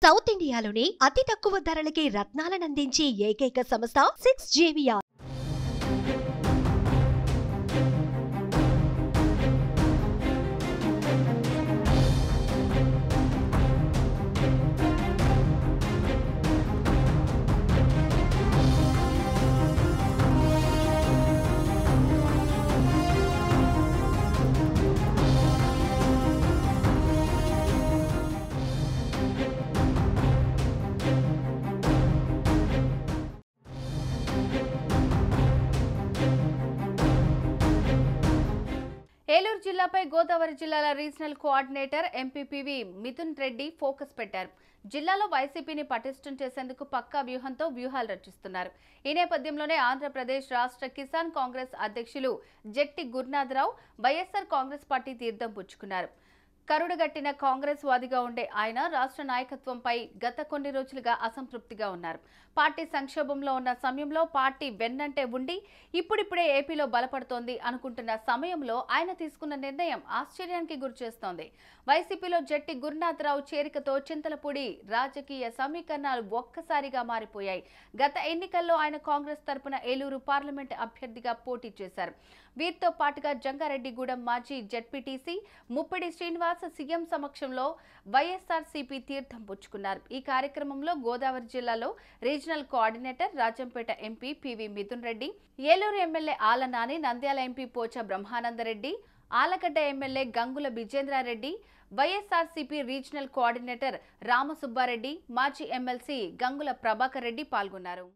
South ఇండియాలోనే అతి తక్కువ ధరలకి రత్నాలనందించే ఏకైక సంస్థ 6JVR. ఏలూరు జిల్లాపై గోదావరి జిల్లాల regional coordinator MP PV Mithun Reddy focus పెట్టారు. జిల్లాలో వైసీపీని పటిష్టం చేసేందుకు పక్కా వ్యూహంతో వ్యూహాలు రచిస్తున్నారు. ఈ నేపథ్యంలోనే ఆంధ్రప్రదేశ్ రాష్ట్ర కిసాన్ కాంగ్రెస్ అధ్యక్షులు జెట్టి గురునాథరావు వైఎస్ఆర్ కాంగ్రెస్ పార్టీ తీర్థం పుచ్చుకున్నారు. కరుడుగట్టిన కాంగ్రెస్ వాదిగా ఉండే ఆయన రాష్ట్ర నాయకత్వంపై గత కొన్ని రోజులుగా అసంతృప్తిగా ఉన్నారు. పార్టీ సంక్షోభంలో ఉన్న సమయంలో పార్టీ వెన్నంటే ఉండి ఇప్పుడిప్పుడే ఏపీలో బలపడుతోంది అనుకుంటున్న సమయంలో ఆయన తీసుకున్న నిర్ణయం ఆశ్చర్యానికి గురిచేస్తోంది. వైసీపీలో జెట్టి గురునాథరావు చేరికతో చింతలపూడి రాజకీయ సమీకరణాలు ఒక్కసారిగా మారిపోయాయి. గత ఎన్నికల్లో ఆయన కాంగ్రెస్ తరపున ఏలూరు పార్లమెంట్ అభ్యర్థిగా పోటీ చేశారు. వీరితో పాటుగా జంగారెడ్డిగూడెం మాజీ జెడ్పీటీసీ ముప్పిడి శ్రీనివాస్ సీఎం సమక్షంలో వైఎస్ఆర్సీపీ తీర్థం పుచ్చుకున్నారు. ఈ కార్యక్రమంలో గోదావరి జిల్లాలో regional coordinator Rajampet MP PV Mithun Reddy, Eluru MLA Alla Nani, Nandyal MP Pocha Brahmananda Reddy, Allagadda MLA Gangula Vijayendra Reddy, YSRCP regional coordinator Ramasubba Reddy, మాజీ ఎమ్మెల్సీ గంగుల ప్రభాకర్ రెడ్డి పాల్గొన్నారు.